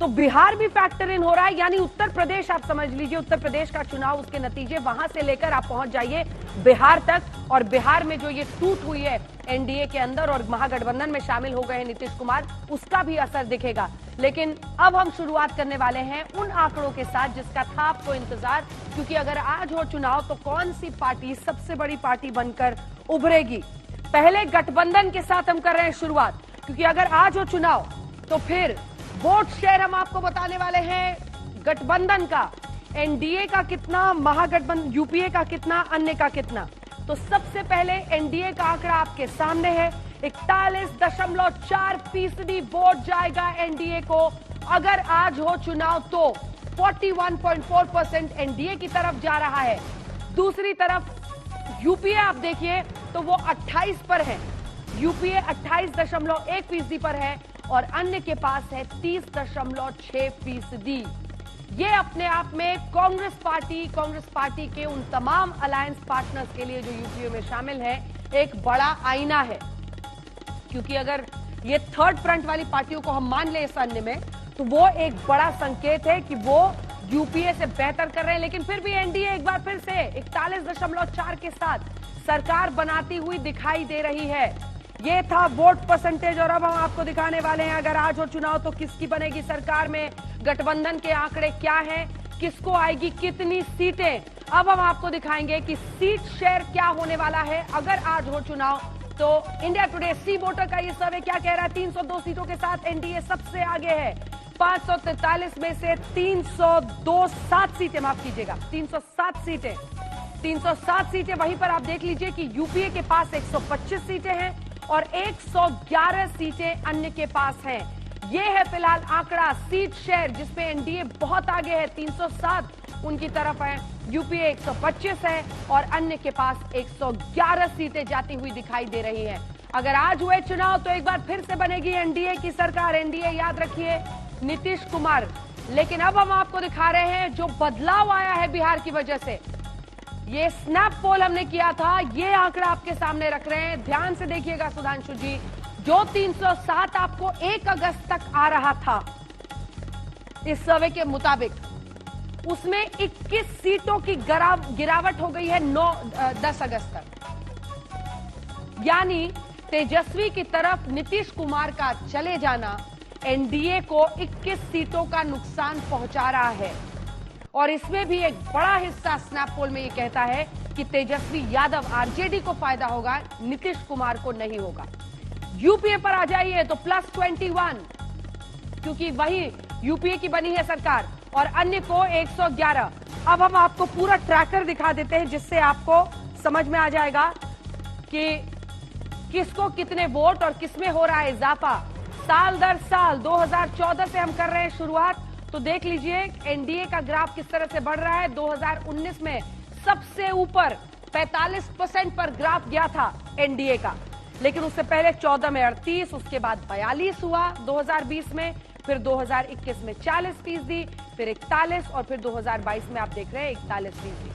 तो बिहार भी factor in हो रहा है, यानी उत्तर प्रदेश आप समझ लीजिए, उत्तर प्रदेश का चुनाव, उसके नतीजे वहां से लेकर आप पहुंच जाइए बिहार तक, और बिहार में जो ये टूट हुई है एनडीए के अंदर और महागठबंधन में शामिल हो गए हैं नीतीश कुमार, उसका भी असर दिखेगा। लेकिन अब हम शुरुआत करने वाले हैं उन आंकड़ों के साथ जिसका था आपको इंतजार, क्योंकि अगर आज हो चुनाव तो कौन सी पार्टी सबसे बड़ी पार्टी बनकर उभरेगी। पहले गठबंधन के साथ हम कर रहे हैं शुरुआत, क्योंकि अगर आज हो चुनाव तो फिर वोट शेयर हम आपको बताने वाले हैं गठबंधन का, एनडीए का कितना, महागठबंधन यूपीए का कितना, अन्य का कितना। तो सबसे पहले एनडीए का आंकड़ा आपके सामने है, 41.4% वोट जाएगा एनडीए को। अगर आज हो चुनाव तो 41.4% एनडीए की तरफ जा रहा है। दूसरी तरफ यूपीए आप देखिए तो वो 28 पर है, यूपीए 28.1% पर है और अन्य के पास है 30.6%। ये अपने आप में कांग्रेस पार्टी के उन तमाम अलायंस पार्टनर्स के लिए जो यूपीए में शामिल है एक बड़ा आईना है, क्योंकि अगर ये थर्ड फ्रंट वाली पार्टियों को हम मान ले इस अन्य में तो वो एक बड़ा संकेत है कि वो यूपीए से बेहतर कर रहे हैं। लेकिन फिर भी एनडीए एक बार फिर से 41.4 के साथ सरकार बनाती हुई दिखाई दे रही है। ये था वोट परसेंटेज, और अब हम आपको दिखाने वाले हैं अगर आज हो चुनाव तो किसकी बनेगी सरकार में, गठबंधन के आंकड़े क्या हैं, किसको आएगी कितनी सीटें। अब हम आपको दिखाएंगे कि सीट शेयर क्या होने वाला है अगर आज हो चुनाव। तो इंडिया टुडे सी वोटर का ये सर्वे क्या कह रहा है, 302 सीटों के साथ एनडीए सबसे आगे है। 543 में से 307 सीटें, माफ कीजिएगा 307 सीटें। वहीं पर आप देख लीजिए कि यूपीए के पास 125 सीटें हैं और 111 सीटें अन्य के पास हैं। ये है फिलहाल आंकड़ा सीट शेयर जिसमें एनडीए बहुत आगे है, 307 उनकी तरफ है, यूपीए 125 है और अन्य के पास 111 सीटें जाती हुई दिखाई दे रही हैं। अगर आज हुए चुनाव तो एक बार फिर से बनेगी एनडीए की सरकार। एनडीए याद रखिए नीतीश कुमार। लेकिन अब हम आपको दिखा रहे हैं जो बदलाव आया है बिहार की वजह से। ये स्नैप पोल हमने किया था, ये आंकड़ा आपके सामने रख रहे हैं, ध्यान से देखिएगा सुधांशु जी। जो 307 आपको 1 अगस्त तक आ रहा था इस सर्वे के मुताबिक, उसमें 21 सीटों की गिरावट हो गई है 10 अगस्त तक। यानी तेजस्वी की तरफ नीतीश कुमार का चले जाना एनडीए को 21 सीटों का नुकसान पहुंचा रहा है। और इसमें भी एक बड़ा हिस्सा स्नैप पोल में ये कहता है कि तेजस्वी यादव आरजेडी को फायदा होगा, नीतीश कुमार को नहीं होगा। यूपीए पर आ जाइए तो +21, क्योंकि वही यूपीए की बनी है सरकार, और अन्य को 111। अब हम आपको पूरा ट्रैकर दिखा देते हैं जिससे आपको समझ में आ जाएगा कि किसको कितने वोट और किसमें हो रहा है इजाफा साल दर साल। 2014 से हम कर रहे हैं शुरुआत, तो देख लीजिए एनडीए का ग्राफ किस तरह से बढ़ रहा है। 2019 में सबसे ऊपर 45% पर ग्राफ गया था एनडीए का, लेकिन उससे पहले 14 में 38, उसके बाद 42 हुआ 2020 में, फिर 2021 में 40%, फिर 41 और फिर 2022 में आप देख रहे हैं 41%।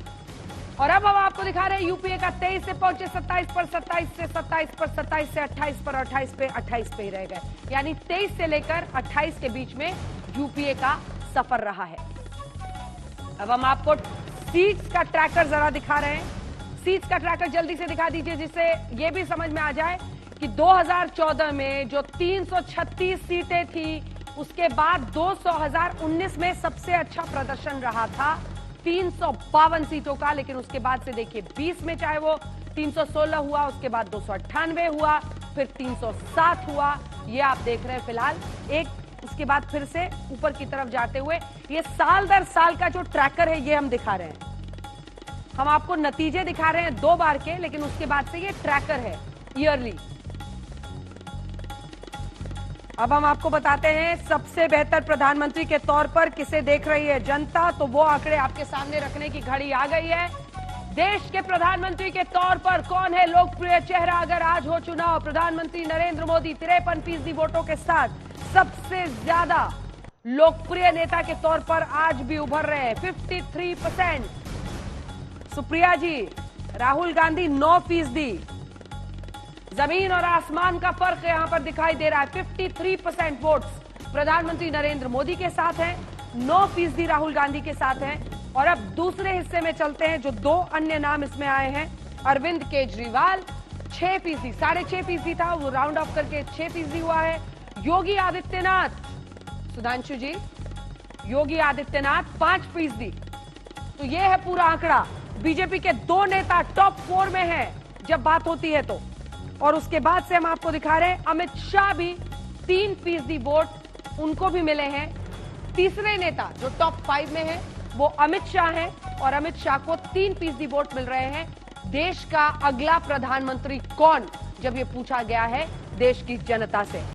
और अब हम आपको दिखा रहे हैं यूपीए का 23 से पहुंचे 27 पर, 27 से 27 पर, 27 से 28 पर, 28 पे 28 पे ही रह गए। यानी 23 से लेकर 28 के बीच में यूपीए का सफर रहा है। अब हम आपको सीट्स का ट्रैकर जरा दिखा रहे हैं। सीट्स का ट्रैकर जल्दी से दिखा दीजिए जिससे यह भी समझ में आ जाए कि 2014 में जो 336 सीटें थी, उसके बाद 2019 में सबसे अच्छा प्रदर्शन रहा था 352 सीटों का। लेकिन उसके बाद से देखिए 20 में चाहे वो 316 हुआ, उसके बाद 298 हुआ, फिर 307 हुआ। ये आप देख रहे हैं फिलहाल एक, उसके बाद फिर से ऊपर की तरफ जाते हुए। ये साल दर साल का जो ट्रैकर है ये हम दिखा रहे हैं। हम आपको नतीजे दिखा रहे हैं 2 बार के, लेकिन उसके बाद से ये ट्रैकर है ईयरली। अब हम आपको बताते हैं सबसे बेहतर प्रधानमंत्री के तौर पर किसे देख रही है जनता, तो वो आंकड़े आपके सामने रखने की घड़ी आ गई है। देश के प्रधानमंत्री के तौर पर कौन है लोकप्रिय चेहरा अगर आज हो चुनाव? प्रधानमंत्री नरेंद्र मोदी 53% वोटों के साथ सबसे ज्यादा लोकप्रिय नेता के तौर पर आज भी उभर रहे हैं, 53%। सुप्रिया जी, राहुल गांधी 9%। जमीन और आसमान का फर्क यहां पर दिखाई दे रहा है, 53% वोट्स प्रधानमंत्री नरेंद्र मोदी के साथ हैं, 9% राहुल गांधी के साथ हैं। और अब दूसरे हिस्से में चलते हैं, जो 2 अन्य नाम इसमें आए हैं। अरविंद केजरीवाल 6%, 6.5% था, वो राउंड ऑफ करके 6% हुआ है। योगी आदित्यनाथ, सुधांशु जी, योगी आदित्यनाथ 5%। तो ये है पूरा आंकड़ा। बीजेपी के 2 नेता टॉप 4 में हैं जब बात होती है तो। और उसके बाद से हम आपको दिखा रहे हैं अमित शाह भी 3% वोट उनको भी मिले हैं। तीसरे नेता जो टॉप 5 में है वो अमित शाह हैं और अमित शाह को 3% वोट मिल रहे हैं। देश का अगला प्रधानमंत्री कौन, जब ये पूछा गया है देश की जनता से।